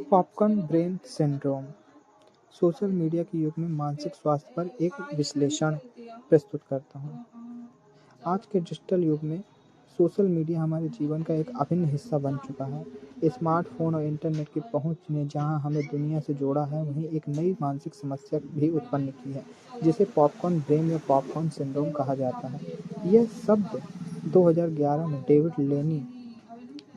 Popcorn brain syndrome. Social media के युग में मानसिक स्वास्थ्य पर एक विश्लेषण प्रस्तुत करता हूँ। आज के डिजिटल युग में सोशल मीडिया हमारे जीवन का एक अभिन्न हिस्सा बन चुका है। स्मार्टफोन और इंटरनेट की पहुंच ने जहां हमें दुनिया से जोड़ा है, वहीं एक नई मानसिक समस्या भी उत्पन्न की है, जिसे पॉपकॉर्न ब्रेन या पॉपकॉर्न सिंड्रोम कहा जाता है। यह शब्द 2011 में डेविड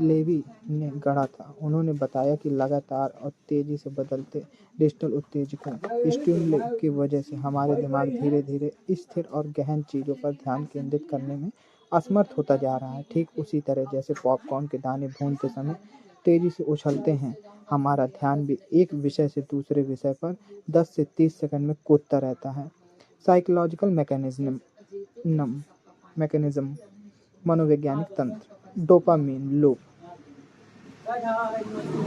लेवी ने गढ़ा था। उन्होंने बताया कि लगातार और तेजी से बदलते डिजिटल उत्तेजकों स्टिमुली की वजह से हमारे दिमाग धीरे धीरे स्थिर और गहन चीज़ों पर ध्यान केंद्रित करने में असमर्थ होता जा रहा है। ठीक उसी तरह जैसे पॉपकॉर्न के दाने भूनते समय तेजी से उछलते हैं, हमारा ध्यान भी एक विषय से दूसरे विषय पर 10 से 30 सेकंड में कूदता रहता है। साइकोलॉजिकल मैकेनिज्म मनोवैज्ञानिक तंत्र। Dopamine loop.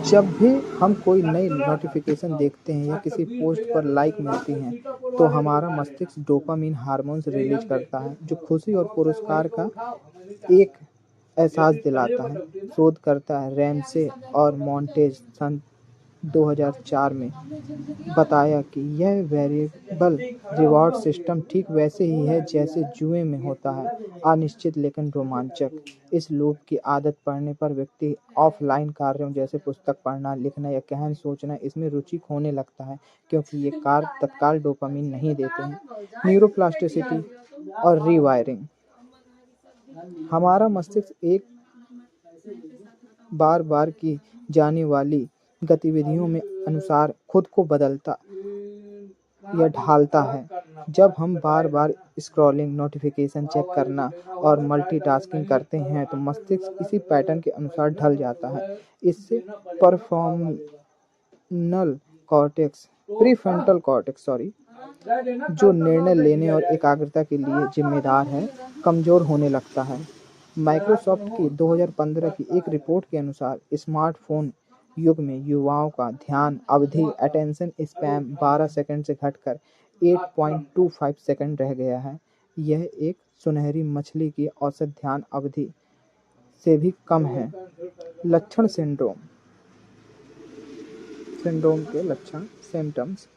जब भी हम कोई नई नोटिफिकेशन देखते हैं या किसी पोस्ट पर लाइक मिलती है, तो हमारा मस्तिष्क डोपामीन हार्मोन्स रिलीज करता है, जो खुशी और पुरस्कार का एक एहसास दिलाता है। शोधकर्ता रैमसे और मॉन्टेज सन 2004 में बताया कि यह वेरिएबल रिवॉर्ड सिस्टम ठीक वैसे ही है जैसे जुए में होता है, अनिश्चित लेकिन रोमांचक। इस लूप की आदत पड़ने पर व्यक्ति ऑफलाइन कार्यों जैसे पुस्तक पढ़ना, लिखना या गहन सोचना इसमें रुचि खोने लगता है, क्योंकि ये कार्य तत्काल डोपामीन नहीं देते हैं। न्यूरोप्लास्टिसिटी और रीवायरिंग। हमारा मस्तिष्क एक बार बार की जाने वाली गतिविधियों में अनुसार खुद को बदलता या ढालता है। जब हम बार बार स्क्रॉलिंग, नोटिफिकेशन चेक करना और मल्टीटास्किंग करते हैं, तो मस्तिष्क इसी पैटर्न के अनुसार ढल जाता है। इससे प्रीफ्रंटल कॉर्टेक्स जो निर्णय लेने और एकाग्रता के लिए जिम्मेदार है, कमजोर होने लगता है। माइक्रोसॉफ्ट की 2015 की एक रिपोर्ट के अनुसार स्मार्टफोन युग में युवाओं का ध्यान अवधि अटेंशन स्पैम 12 सेकंड से घटकर 8.25 सेकंड रह गया है। यह एक सुनहरी मछली की औसत ध्यान अवधि से भी कम है। लक्षण सिंड्रोम के लक्षण सिम्टम्स।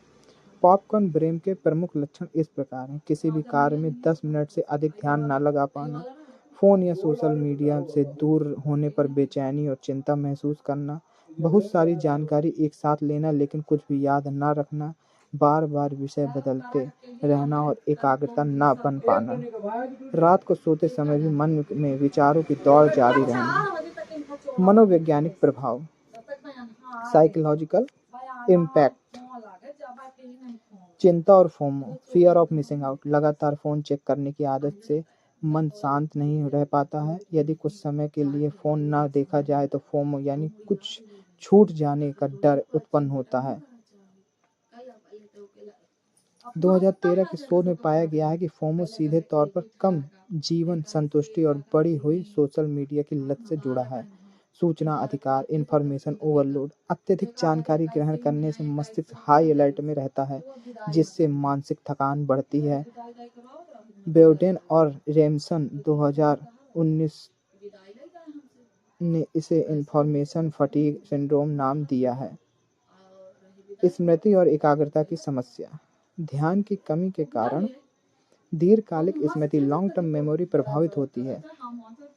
पॉपकॉर्न ब्रेन के प्रमुख लक्षण इस प्रकार हैं। किसी भी कार्य में 10 मिनट से अधिक ध्यान न लगा पाना, फ़ोन या सोशल मीडिया से दूर होने पर बेचैनी और चिंता महसूस करना, बहुत सारी जानकारी एक साथ लेना लेकिन कुछ भी याद न रखना, बार बार विषय बदलते रहना और एकाग्रता न बन पाना, रात को सोते समय भी मन में विचारों की दौड़ जारी रहना। मनोवैज्ञानिक प्रभाव। Psychological impact. चिंता और FOMO fear of missing out. लगातार फ़ोन चेक करने की आदत से मन शांत नहीं रह पाता है। यदि कुछ समय के लिए फ़ोन ना देखा जाए तो फोमो यानी कुछ छूट जाने का डर उत्पन्न होता है। 2013 के शोध में पाया गया है कि फोमो सीधे तौर पर कम जीवन संतुष्टि और बढ़ी हुई सोशल मीडिया की लत से जुड़ा है। सूचना अधिकार, इंफॉर्मेशन ओवरलोड। अत्यधिक जानकारी ग्रहण करने से मस्तिष्क हाई अलर्ट में रहता है, जिससे मानसिक थकान बढ़ती है। बेउडेन और रेमसन 2019 ने इसे इंफॉर्मेशन फटीग सिंड्रोम नाम दिया है। स्मृति और एकाग्रता की समस्या। ध्यान की कमी के कारण दीर्घकालिक स्मृति लॉन्ग टर्म मेमोरी प्रभावित होती है।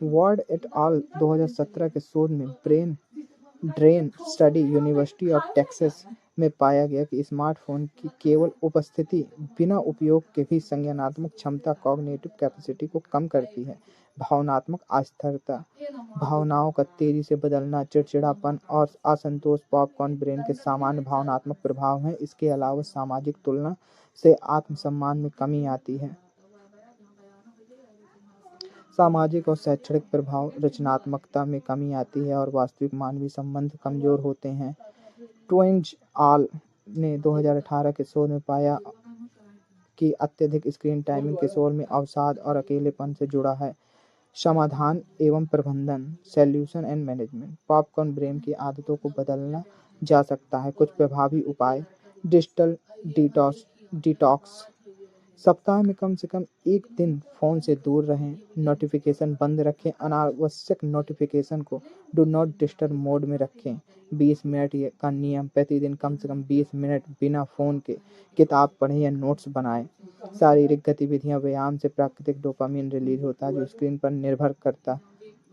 वार्ड एट आल 2017 के शोध में brain drain study university of Texas में पाया गया कि स्मार्टफोन की केवल उपस्थिति बिना उपयोग के भी संज्ञानात्मक क्षमता कॉग्निटिव कैपेसिटी को कम करती है। भावनात्मक अस्थिरता, भावनाओं का तेजी से बदलना, चिड़चिड़ापन और असंतोष पॉपकॉर्न ब्रेन के सामान्य भावनात्मक प्रभाव हैं। इसके अलावा सामाजिक तुलना से आत्मसम्मान में कमी आती है। सामाजिक और शैक्षणिक प्रभाव। रचनात्मकता में कमी आती है और वास्तविक मानवीय संबंध कमजोर होते हैं। ट्वेंज आल ने 2018 के शोध में पाया कि अत्यधिक स्क्रीन टाइमिंग किशोर में अवसाद और अकेलेपन से जुड़ा है। समाधान एवं प्रबंधन। Solution and management. Popcorn brain की आदतों को बदलना जा सकता है। कुछ प्रभावी उपाय। डिजिटल डिटॉक्स, सप्ताह में कम से कम एक दिन फ़ोन से दूर रहें, नोटिफिकेशन बंद रखें, अनावश्यक नोटिफिकेशन को डू नॉट डिस्टर्ब मोड में रखें। 20 मिनट का नियम, प्रतिदिन कम से कम 20 मिनट बिना फ़ोन के किताब पढ़ें या नोट्स बनाएं। शारीरिक गतिविधियां, व्यायाम से प्राकृतिक डोपामिन रिलीज होता है जो स्क्रीन पर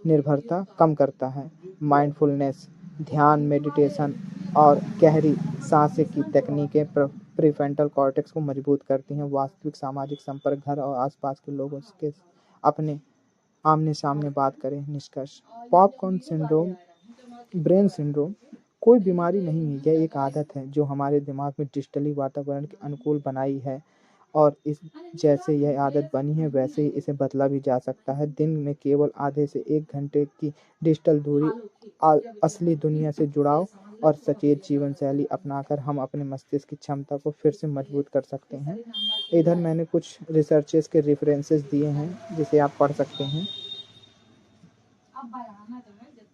निर्भरता कम करता है। माइंडफुलनेस, ध्यान, मेडिटेशन और गहरी सांसें की तकनीकें प्रीफ्रंटल कॉर्टेक्स को मजबूत करती हैं। वास्तविक सामाजिक संपर्क, घर और आसपास के लोगों के अपने आमने-सामने बात करें। निष्कर्ष, पॉपकॉर्न सिंड्रोम, ब्रेन सिंड्रोम कोई बीमारी नहीं है, यह एक आदत है जो हमारे दिमाग में डिजिटली वातावरण के अनुकूल बनाई है और इस जैसे यह आदत बनी है वैसे ही इसे बदला भी जा सकता है। दिन में केवल आधे से 1 घंटे की डिजिटल दूरी, असली दुनिया से जुड़ाव और सचेत जीवन शैली अपनाकर हम अपने मस्तिष्क की क्षमता को फिर से मजबूत कर सकते हैं। इधर मैंने कुछ रिसर्चेस के रेफरेंसेस दिए हैं जिसे आप पढ़ सकते हैं।